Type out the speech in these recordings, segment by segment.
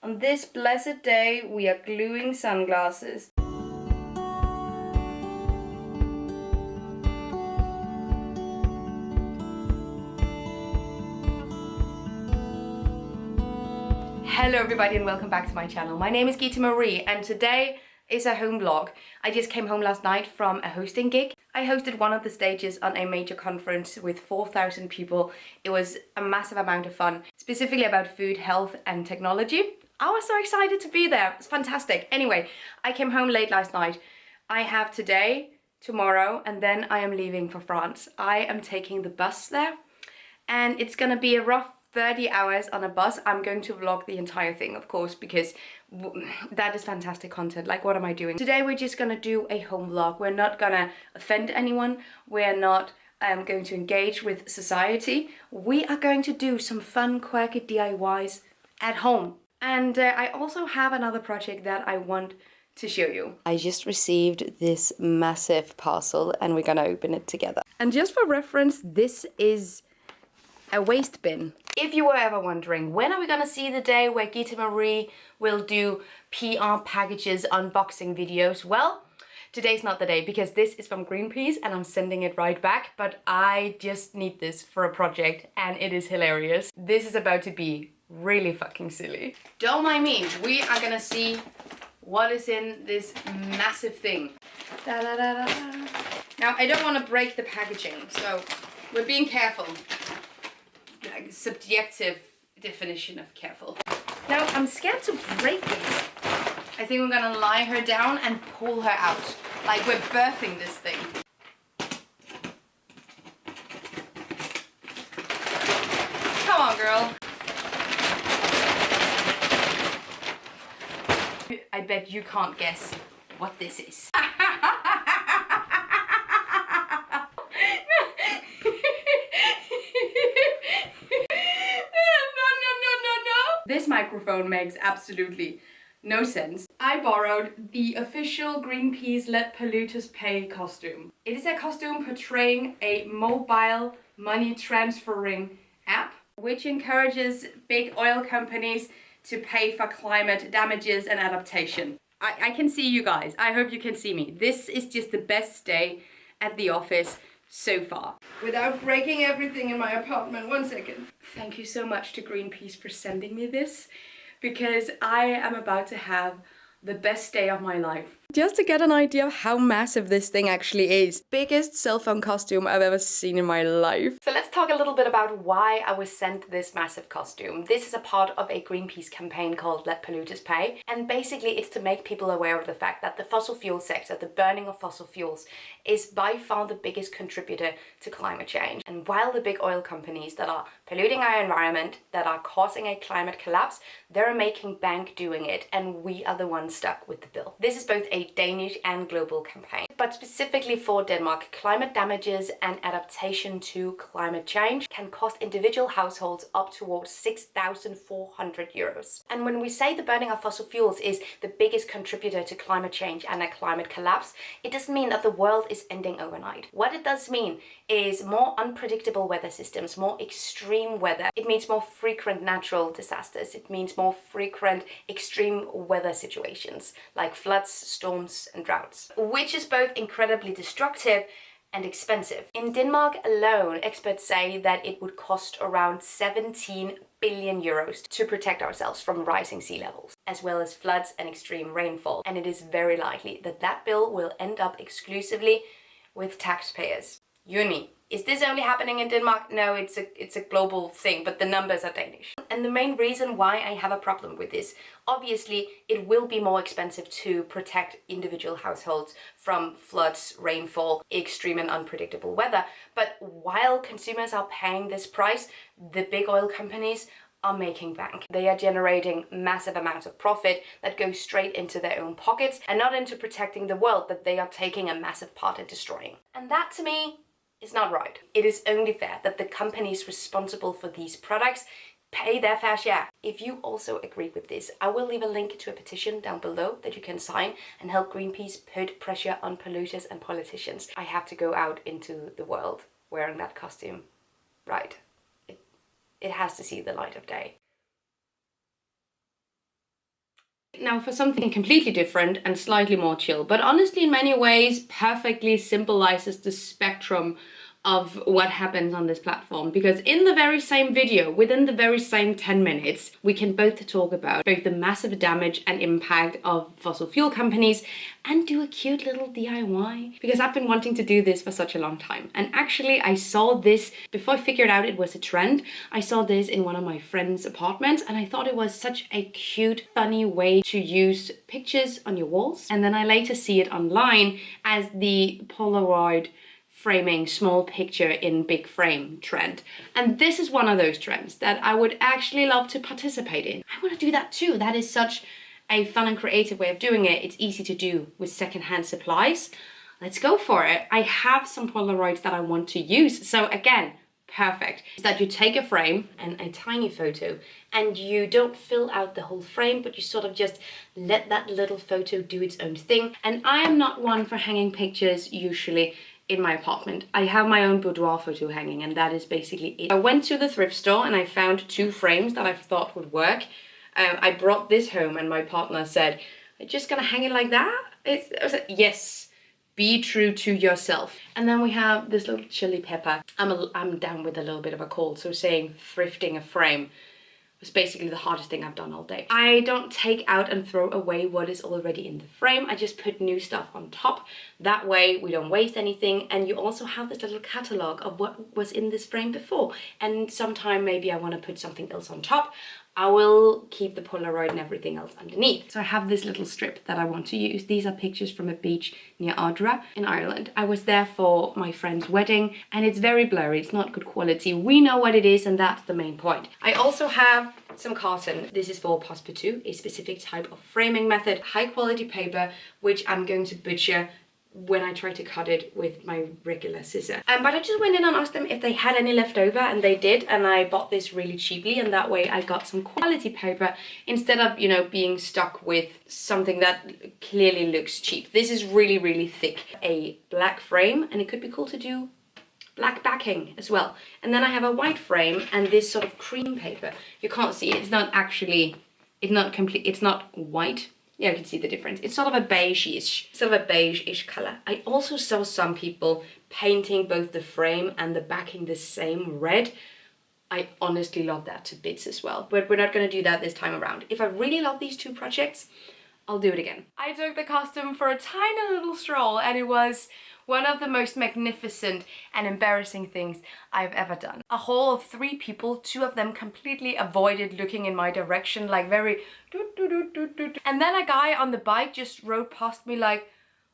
On this blessed day, we are gluing sunglasses. Hello everybody and welcome back to my channel. My name is Gita Marie and today is a home vlog. I just came home last night from a hosting gig. I hosted one of the stages on a major conference with 4,000 people. It was a massive amount of fun, specifically about food, health and technology. I was so excited to be there. It's fantastic. Anyway, I came home late last night. I have today, tomorrow, and then I am leaving for France. I am taking the bus there and it's gonna be a rough 30 hours on a bus. I'm going to vlog the entire thing, of course, because that is fantastic content. Like, what am I doing? Today we're just gonna do a home vlog. We're not gonna offend anyone. We're not going to engage with society. We are going to do some fun, quirky DIYs at home. And I also have another project that I want to show you. I just received this massive parcel and we're gonna open it together. And just for reference, this is a waste bin. If you were ever wondering, when are we gonna see the day where Gita Marie will do PR packages unboxing videos? Well, today's not the day because this is from Greenpeace and I'm sending it right back, but I just need this for a project and it is hilarious. This is about to be really fucking silly. Don't mind me, we are gonna see what is in this massive thing. Da, da, da, da. Now, I don't wanna break the packaging, so we're being careful. Like, subjective definition of careful. Now, I'm scared to break it. I think we're gonna lie her down and pull her out. Like we're birthing this thing. Come on, girl. I bet you can't guess what this is. This microphone makes absolutely no sense. I borrowed the official Greenpeace Let Polluters Pay costume. It is a costume portraying a mobile money transferring app, which encourages big oil companies to pay for climate damages and adaptation. I can see you guys. I hope you can see me. This is just the best day at the office so far. Without breaking everything in my apartment, 1 second. Thank you so much to Greenpeace for sending me this, because I am about to have the best day of my life. Just to get an idea of how massive this thing actually is. Biggest cell phone costume I've ever seen in my life. So let's talk a little bit about why I was sent this massive costume. This is a part of a Greenpeace campaign called Let Polluters Pay. And basically it's to make people aware of the fact that the fossil fuel sector, the burning of fossil fuels, is by far the biggest contributor to climate change. And while the big oil companies that are polluting our environment, that are causing a climate collapse, they're making bank doing it, and we are the ones stuck with the bill. This is both a Danish and global campaign. But specifically for Denmark, climate damages and adaptation to climate change can cost individual households up towards 6,400 euros. And when we say the burning of fossil fuels is the biggest contributor to climate change and a climate collapse, it doesn't mean that the world is ending overnight. What it does mean is more unpredictable weather systems, more extreme weather. It means more frequent natural disasters. It means more frequent extreme weather situations like floods, storms and droughts, which is both incredibly destructive and expensive. In Denmark alone, experts say that it would cost around 17 billion euros to protect ourselves from rising sea levels, as well as floods and extreme rainfall. And it is very likely that that bill will end up exclusively with taxpayers. You and me. Is this only happening in Denmark? No, it's a global thing, but the numbers are Danish. And the main reason why I have a problem with this, obviously it will be more expensive to protect individual households from floods, rainfall, extreme and unpredictable weather. But while consumers are paying this price, the big oil companies are making bank. They are generating massive amounts of profit that go straight into their own pockets and not into protecting the world that they are taking a massive part in destroying. And that to me is not right. It is only fair that the companies responsible for these products pay their fair share. If you also agree with this, I will leave a link to a petition down below that you can sign and help Greenpeace put pressure on polluters and politicians. I have to go out into the world wearing that costume. Right. It has to see the light of day. Now for something completely different and slightly more chill, but honestly in many ways perfectly symbolizes the spectrum of what happens on this platform, because in the very same video, within the very same 10 minutes, we can both talk about both the massive damage and impact of fossil fuel companies and do a cute little DIY, because I've been wanting to do this for such a long time. And actually I saw this, before I figured out it was a trend, I saw this in one of my friend's apartments and I thought it was such a cute, funny way to use pictures on your walls. And then I later see it online as the Polaroid framing small picture in big frame trend. And this is one of those trends that I would actually love to participate in. I want to do that too. That is such a fun and creative way of doing it. It's easy to do with secondhand supplies. Let's go for it. I have some Polaroids that I want to use. So again, perfect. Is that you take a frame and a tiny photo and you don't fill out the whole frame, but you sort of just let that little photo do its own thing. And I am not one for hanging pictures usually in my apartment. I have my own boudoir photo hanging and that is basically it. I went to the thrift store and I found 2 frames that I thought would work. I brought this home and my partner said, "Are you just gonna hang it like that?" I was like, yes, be true to yourself. And then we have this little chili pepper. I'm down with a little bit of a cold, so saying thrifting a frame was basically the hardest thing I've done all day. I don't take out and throw away what is already in the frame. I just put new stuff on top. That way we don't waste anything, and you also have this little catalog of what was in this frame before. And sometime maybe I want to put something else on top. I will keep the Polaroid and everything else underneath. So I have this little strip that I want to use. These are pictures from a beach near Ardra in Ireland. I was there for my friend's wedding and it's very blurry, it's not good quality. We know what it is and that's the main point. I also have some carton. This is for passepartout, a specific type of framing method, high quality paper, which I'm going to butcher when I try to cut it with my regular scissor. But I just went in and asked them if they had any left over, and they did, and I bought this really cheaply, and that way I got some quality paper instead of, you know, being stuck with something that clearly looks cheap. This is really, really thick. A black frame, and it could be cool to do black backing as well. And then I have a white frame and this sort of cream paper. You can't see it, it's not actually, it's not complete, it's not white. Yeah, you can see the difference. It's sort of a beige-ish, color. I also saw some people painting both the frame and the backing the same red. I honestly love that to bits as well, but we're not gonna do that this time around. If I really love these 2 projects, I'll do it again. I took the costume for a tiny little stroll and it was one of the most magnificent and embarrassing things I've ever done. A whole of 3 people, 2 of them completely avoided looking in my direction, like very and then a guy on the bike just rode past me like,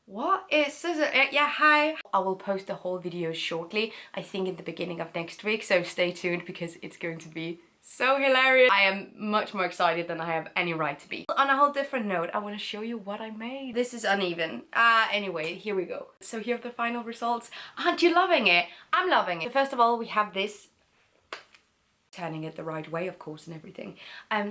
"What is this? Yeah, hi." I will post the whole video shortly, I think in the beginning of next week, so stay tuned because it's going to be so hilarious. I am much more excited than I have any right to be. On a whole different note, I want to show you what I made. This is uneven. Anyway, here we go. So here are the final results. Aren't you loving it? I'm loving it. So first of all, we have this. Turning it the right way, of course, and everything.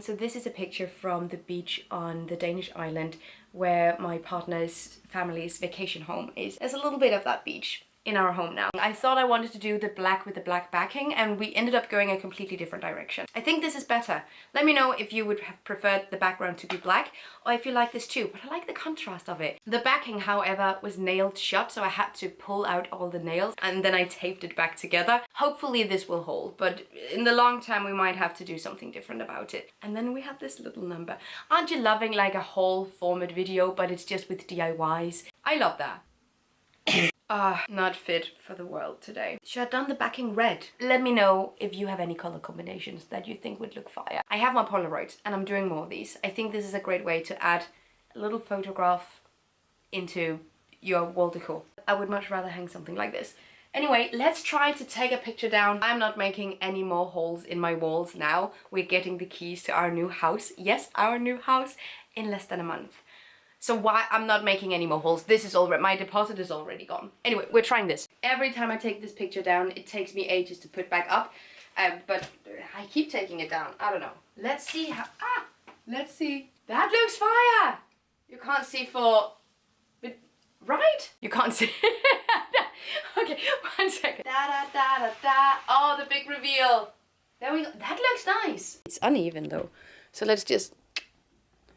So this is a picture from the beach on the Danish island where my partner's family's vacation home is. There's a little bit of that beach in our home now. I thought I wanted to do the black with the black backing and we ended up going a completely different direction. I think this is better. Let me know if you would have preferred the background to be black or if you like this too, but I like the contrast of it. The backing, however, was nailed shut, so I had to pull out all the nails and then I taped it back together. Hopefully this will hold, but in the long term we might have to do something different about it. And then we have this little number. Aren't you loving like a whole format video, but it's just with DIYs? I love that. Not fit for the world today. Should I have done the backing red? Let me know if you have any color combinations that you think would look fire. I have my Polaroids and I'm doing more of these. I think this is a great way to add a little photograph into your wall decor. I would much rather hang something like this. Anyway, let's try to take a picture down. I'm not making any more holes in my walls now. We're getting the keys to our new house. Yes, our new house in less than a month. So why I'm not making any more holes? This is already, my deposit is already gone. Anyway, we're trying this. Every time I take this picture down, it takes me ages to put back up. But I keep taking it down. I don't know. Let's see how, let's see. That looks fire! You can't see for, but, right? You can't see. Okay, 1 second. Da da da da da. Oh, the big reveal. There we go. That looks nice. It's uneven though. So let's just,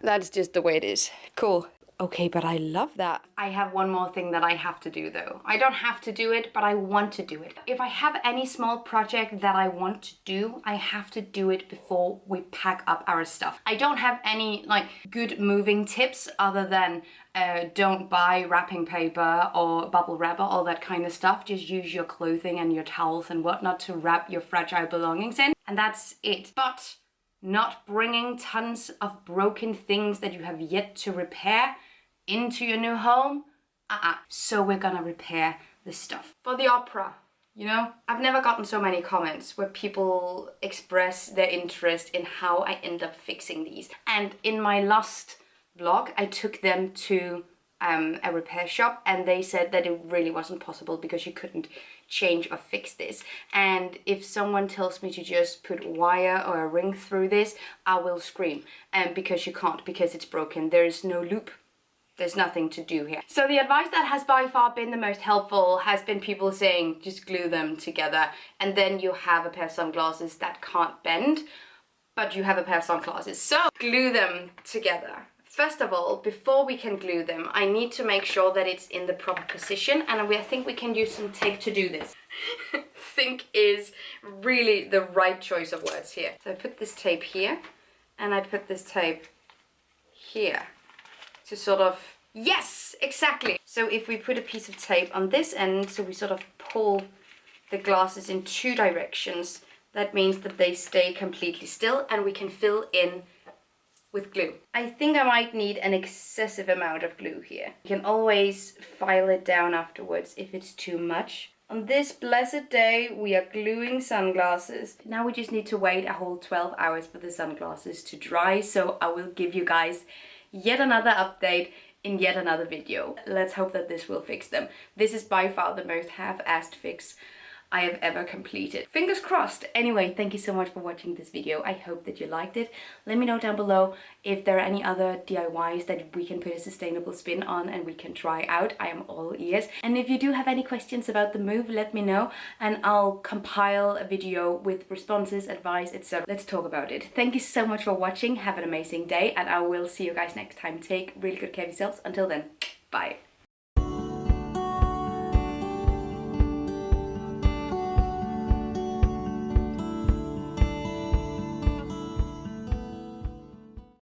That's just the way it is. Cool. Okay, but I love that. I have one more thing that I have to do though. I don't have to do it, but I want to do it. If I have any small project that I want to do, I have to do it before we pack up our stuff. I don't have any like good moving tips other than don't buy wrapping paper or bubble wrap or all that kind of stuff. Just use your clothing and your towels and whatnot to wrap your fragile belongings in. And that's it. But not bringing tons of broken things that you have yet to repair into your new home. So we're gonna repair this stuff. For the opera, you know, I've never gotten so many comments where people express their interest in how I end up fixing these. And in my last vlog, I took them to a repair shop and they said that it really wasn't possible because you couldn't change or fix this. And if someone tells me to just put wire or a ring through this, I will scream. Because you can't, because it's broken. There is no loop. There's nothing to do here. So the advice that has by far been the most helpful has been people saying just glue them together and then you have a pair of sunglasses that can't bend, but you have a pair of sunglasses. So glue them together. First of all, before we can glue them, I need to make sure that it's in the proper position, and I think we can use some tape to do this. Think is really the right choice of words here. So I put this tape here, and I put this tape here to sort of, yes, exactly. So if we put a piece of tape on this end, so we sort of pull the glasses in two directions, that means that they stay completely still and we can fill in with glue. I think I might need an excessive amount of glue here. You can always file it down afterwards if it's too much. On this blessed day, we are gluing sunglasses. Now we just need to wait a whole 12 hours for the sunglasses to dry, so I will give you guys yet another update in yet another video. Let's hope that this will fix them. This is by far the most half-assed fix I have ever completed. Fingers crossed. Anyway, thank you so much for watching this video. I hope that you liked it. Let me know down below if there are any other DIYs that we can put a sustainable spin on and we can try out. I am all ears. And if you do have any questions about the move, let me know and I'll compile a video with responses, advice, etc. Let's talk about it. Thank you so much for watching. Have an amazing day and I will see you guys next time. Take really good care of yourselves. Until then, bye.